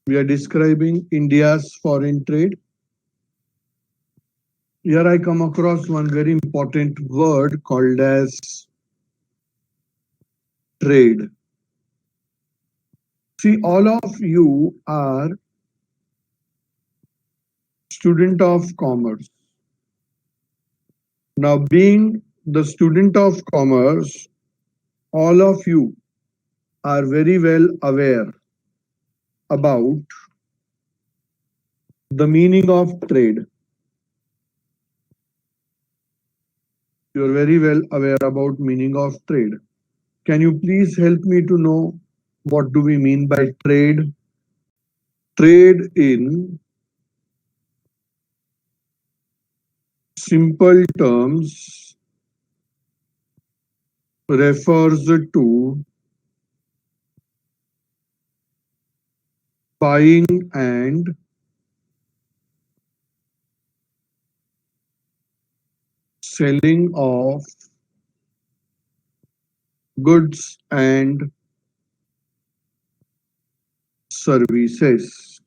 We are describing India's foreign trade. Here I come across one very important word called as trade. See, all of you are student of commerce. Now, being the student of commerce, all of you are very well aware about the meaning of trade. You are very well aware about meaning of trade. Can you please help me to know what do we mean by trade? Trade in simple terms refers to buying and selling of goods and services.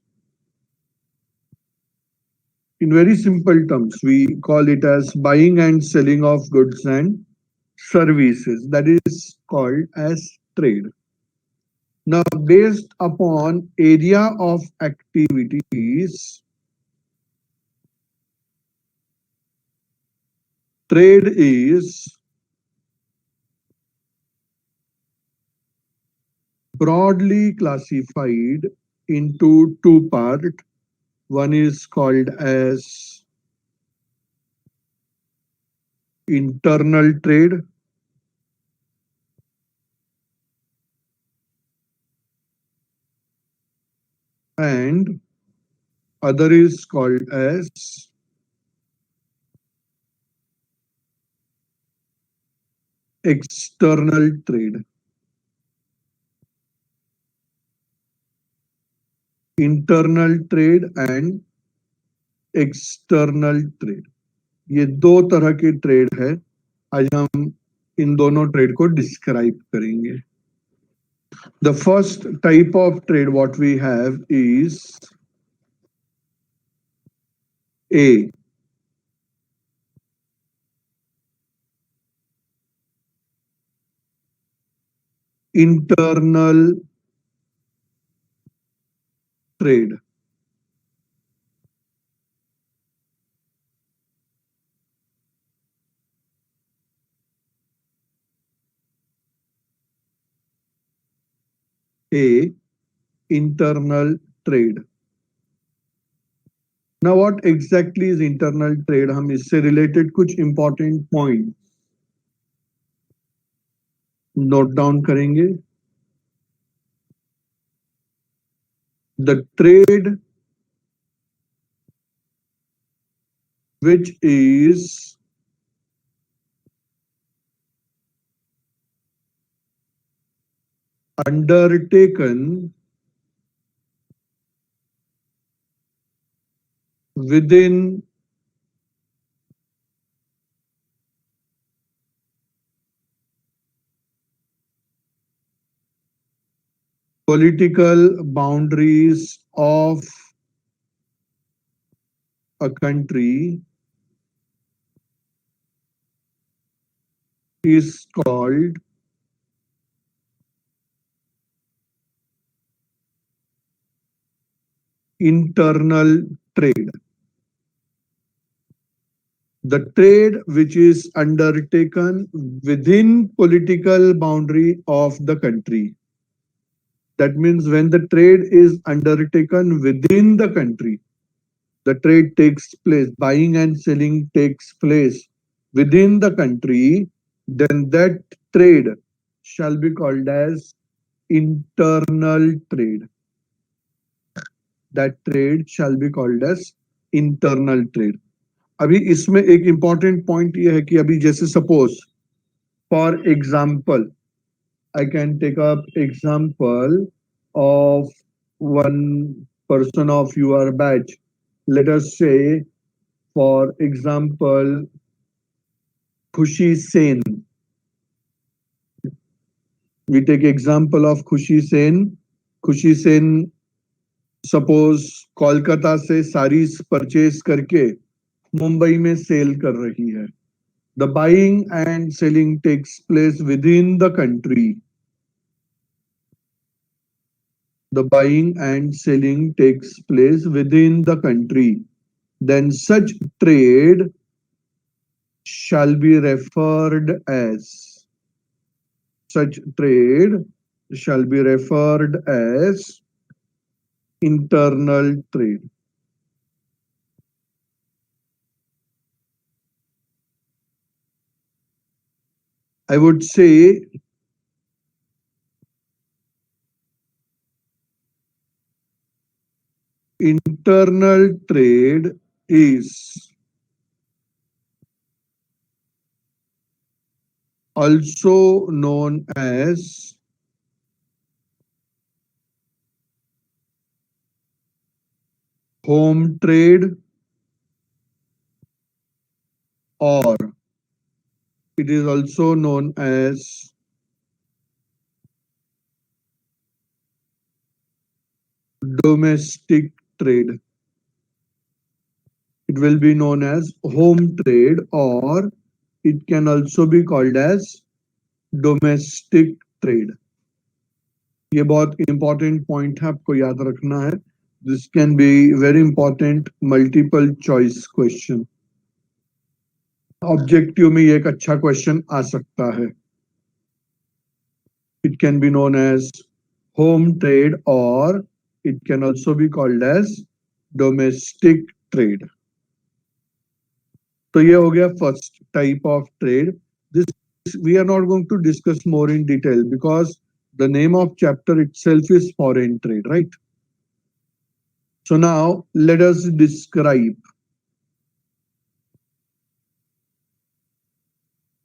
In very simple terms, we call it as buying and selling of goods and services. That is called as trade. Now, based upon area of activities, trade is broadly classified into two parts. One is called as internal trade and other is called as external trade. Internal trade and external trade, ये दो तरह के trade है. आज हम इन दोनों trade को describe करेंगे. The first type of trade what we have is a internal trade. A internal trade. Now what exactly is internal trade? हम इससे related कुछ important points नोट डाउन करेंगे. The trade which is undertaken within political boundaries of a country is called internal trade. The trade which is undertaken within political boundary of the country. That means when the trade is undertaken within the country, the trade takes place, buying and selling takes place within the country, then that trade shall be called as internal trade. That trade shall be called as internal trade. अभी इसमें एक important point ये है कि अभी जैसे suppose for example I can take up example of one person of your batch. Let us say, for example, Khushi Sen. We take example of Khushi Sen. Khushi Sen suppose Kolkata से saris purchase करके मुंबई में cell कर रही है. The buying and selling takes place within the country. The buying and selling takes place within the country, then such trade shall be referred as such trade shall be referred as internal trade. I would say internal trade is also known as home trade, or it is also known as domestic trade. It will be known as home trade, or it can also be called as domestic trade. ये बहुत important point है, आपको याद रखना है. This can be very important multiple choice question. Objective में ये एक अच्छा क्वेश्चन आ सकता है. It can be known as home trade, और it can also be called as domestic trade. तो ये हो गया first type of trade. This we are not going to discuss more in detail because the name of chapter itself is foreign trade, right? So now let us describe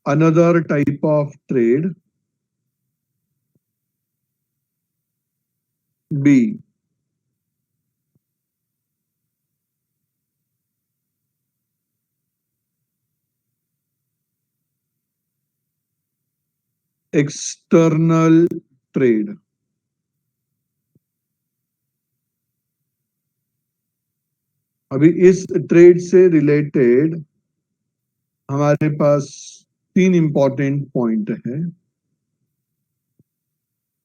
another type of trade, B. External trade. अभी इस trade से related हमारे पास तीन important point है.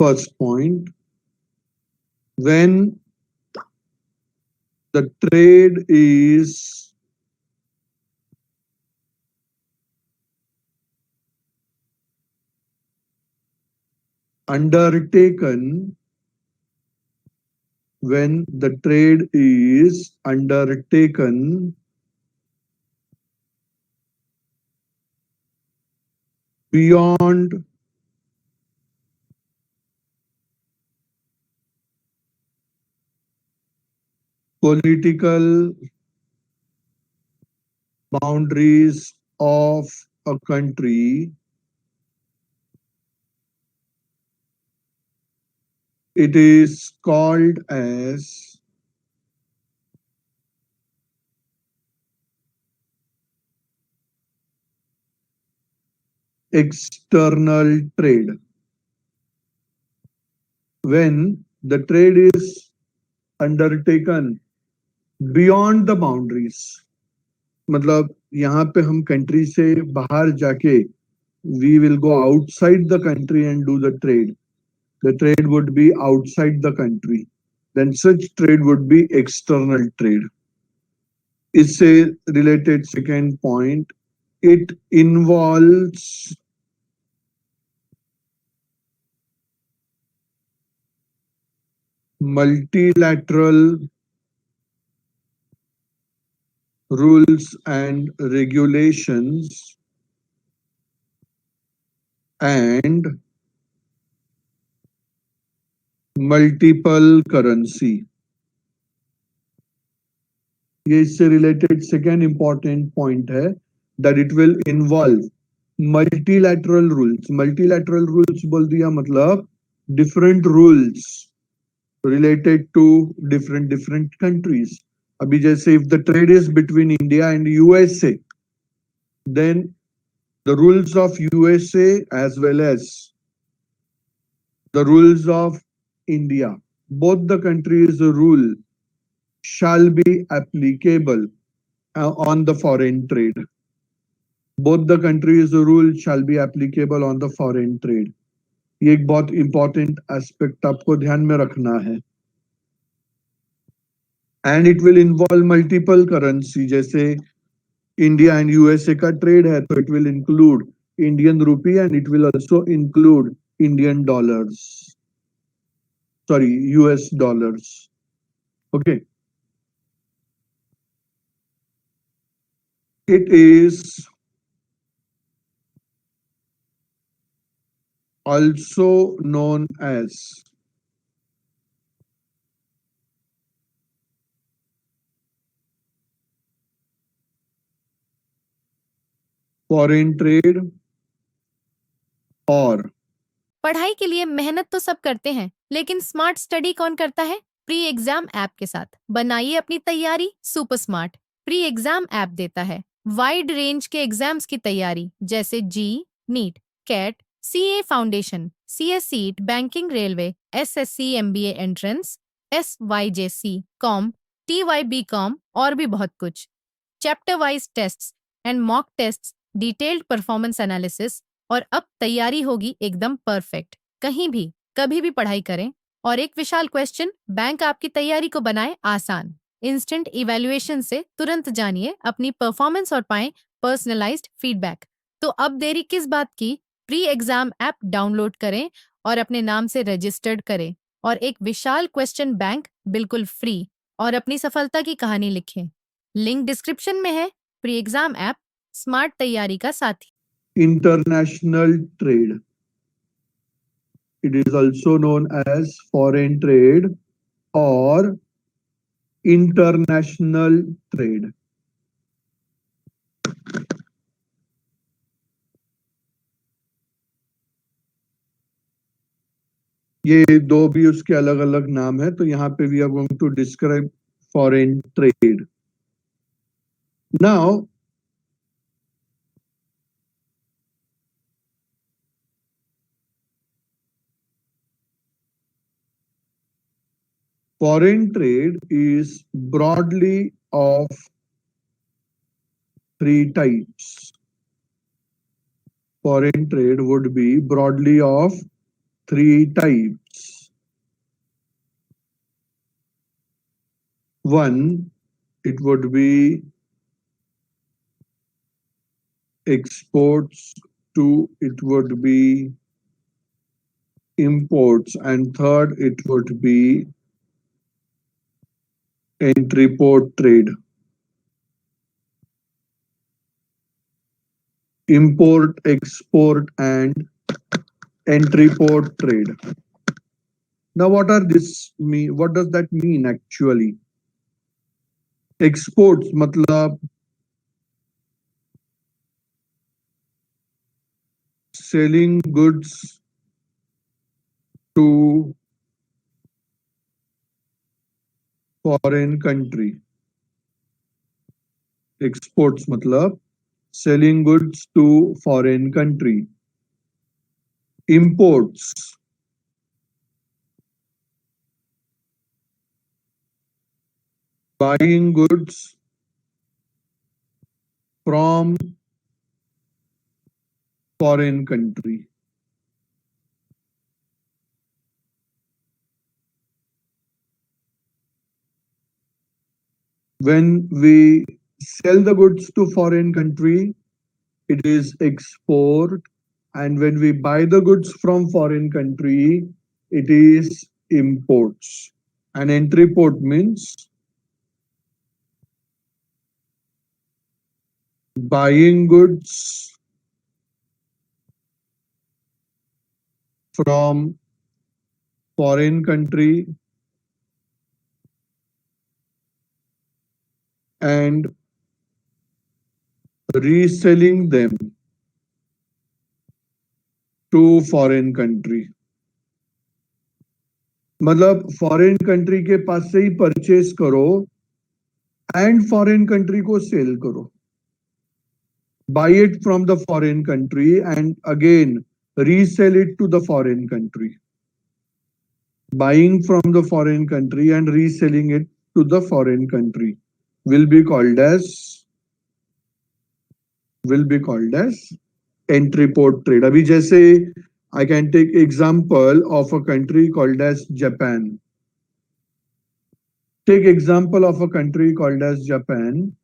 First point, when the trade is undertaken when the trade is undertaken beyond political boundaries of a country, it is called as external trade. When the trade is undertaken beyond the boundaries, मतलब यहाँ पे हम country से बाहर जाके we will go outside the country and do the trade. The trade would be outside the country. Then such trade would be external trade. इससे related second point, it involves multilateral rules and regulations and multiple currency. ये इससे related second important point है, that it will involve multilateral rules. Multilateral rules बोल दिया मतलब different rules related to different countries. अभी जैसे if the trade is between India and USA, then the rules of USA as well as the rules of India, both the countries' rule shall be applicable on the foreign trade. Both the countries' rule shall be applicable on the foreign trade. ये एक बहुत important aspect आपको ध्यान में रखना है. And it will involve multiple currency. जैसे India and USA का ट्रेड है तो it will include Indian rupee and it will also include Indian dollars, sorry US dollars. Okay, it is also known as foreign trade or. पढ़ाई के लिए मेहनत तो सब करते हैं, लेकिन स्मार्ट स्टडी कौन करता है? प्री एग्जाम ऐप के साथ बनाइए अपनी तैयारी super smart. Pre exam app देता है वाइड रेंज के एग्जाम्स की तैयारी, जैसे JEE, NEET, CAT, CA foundation, CSEET, banking, railway, SSC MBA entrance, SYJC com, TYB com और भी बहुत कुछ. Chapter wise tests and mock tests, detailed performance analysis, और अब तैयारी होगी एकदम परफेक्ट. कहीं भी कभी भी पढ़ाई करें. और एक विशाल क्वेश्चन बैंक आपकी तैयारी को बनाए आसान. इंस्टेंट इवैल्यूएशन से तुरंत जानिए अपनी परफॉर्मेंस और पाएं पर्सनलाइज्ड फीडबैक. तो अब देरी किस बात की? प्री एग्जाम ऐप डाउनलोड करें और अपने नाम से रजिस्टर्ड करें और एक विशाल क्वेश्चन बैंक बिल्कुल फ्री और अपनी सफलता की कहानी लिखें. लिंक डिस्क्रिप्शन में है. प्री एग्जाम ऐप स्मार्ट तैयारी का साथी. International trade. It is also known as foreign trade or international trade. ये दो भी उसके अलग अलग नाम है, तो यहाँ पे we are going to describe foreign trade. Now, foreign trade is broadly of three types. Foreign trade would be broadly of three types. One, it would be exports. Two, it would be imports. And third, it would be entry-port trade. Import, export, and entry-port trade. Now, what does that mean actually? Exports, matlab selling goods to foreign country. Exports matlab selling goods to foreign country. Imports, buying goods from foreign country. When we sell the goods to foreign country, it is export, and when we buy the goods from foreign country, it is imports. And entry port means buying goods from foreign country and reselling them to foreign country. मतलब foreign country के पास से ही purchase करो and foreign country को cell करो. Buy it from the foreign country and again resell it to the foreign country. buying from the foreign country and reselling it to the foreign country will be called as entry port trade. अभी जैसे I can take example of a country called as Japan. Take example of a country called as Japan.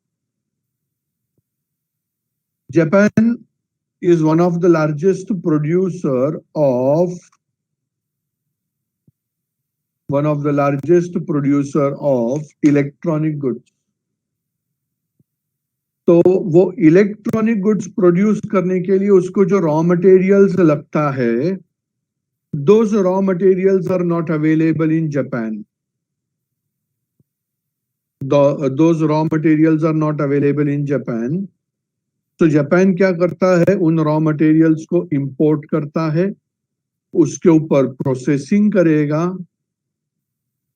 Japan is one of the largest producer of electronic goods. तो वो electronic goods produce करने के लिए उसको जो raw materials लगता है, those raw materials are not available in Japan. Those raw materials are not available in Japan. तो जापान क्या करता है, उन रॉ मटेरियल्स को इंपोर्ट करता है, उसके ऊपर प्रोसेसिंग करेगा,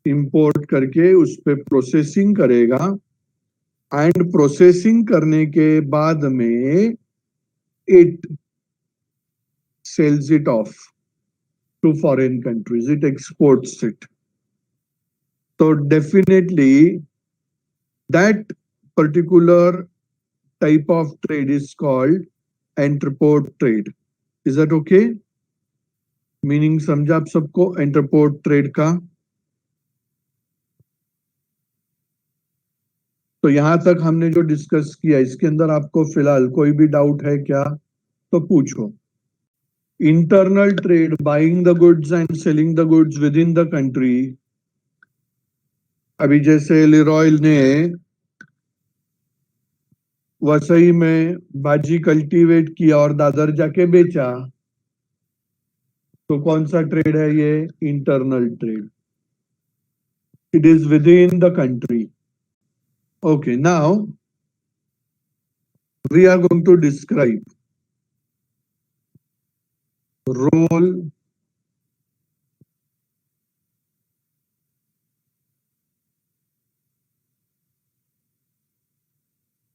इंपोर्ट करके उस पे प्रोसेसिंग करेगा, एंड प्रोसेसिंग करने के बाद में it sells it off to foreign countries, it exports it. तो definitely that particular type of trade is called interport trade. Is that okay? Meaning समझा आप सबको interport trade का? तो यहां तक हमने जो डिस्कस किया, इसके अंदर आपको फिलहाल कोई भी डाउट है क्या तो पूछो. Internal trade, buying the goods and selling the goods with in the country. अभी जैसे लिरॉयल ने वसई में भाजी कल्टीवेट किया और दादर जाके बेचा, तो कौन सा ट्रेड है ये? Internal trade. It is within the country. Okay, now we are going to describe role,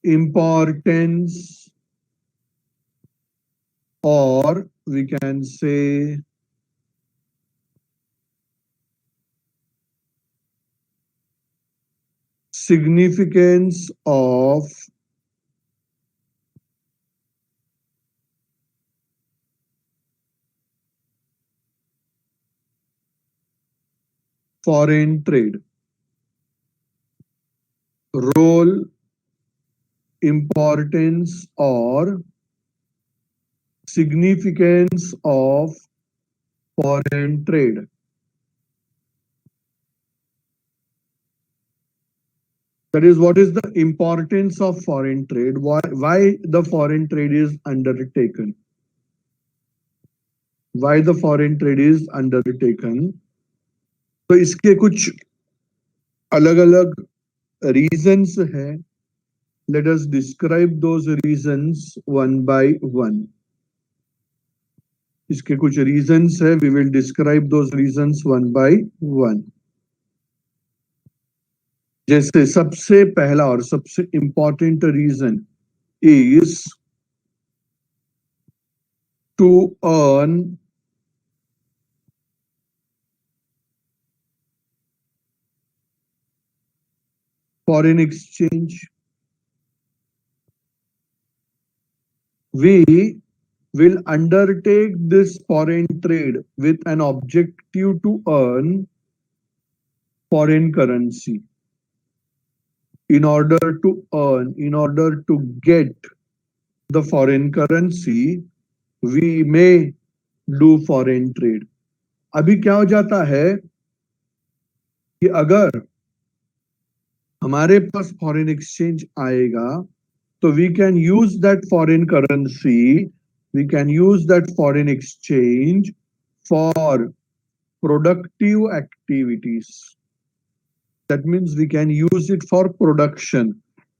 importance, or we can say significance of foreign trade. Role, importance, or significance of foreign trade. That is, what is the importance of foreign trade? Why the foreign trade is undertaken? Why the foreign trade is undertaken? तो इसके कुछ अलग अलग reasons हैं. Let us describe those reasons one by one. इसके कुछ reasons है, we will describe those reasons one by one. जैसे सबसे पहला और सबसे important reason is to earn foreign exchange. We will undertake this foreign trade with an objective to earn foreign currency. In order to get the foreign currency, we may do foreign trade. अभी क्या हो जाता है कि अगर हमारे पास foreign exchange आएगा तो we can use that foreign currency, we can use that foreign exchange for productive activities. That means we can use it for production.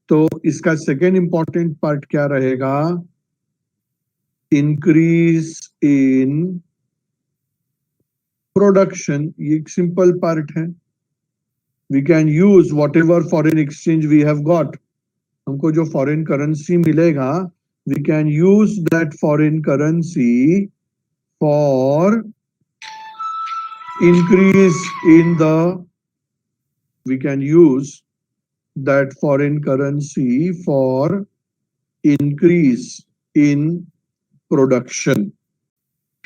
तो इसका सेकेंड इंपॉर्टेंट पार्ट क्या रहेगा? Increase in production. ये एक simple part है. We can use whatever foreign exchange we have got. हमको जो foreign currency मिलेगा, we can use that foreign currency for increase in the, we can use that foreign currency for increase in production.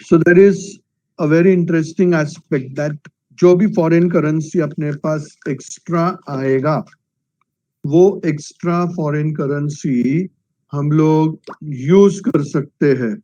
So there is a very interesting aspect that जो भी foreign currency अपने पास extra आएगा वो extra foreign currency हम लोग use कर सकते हैं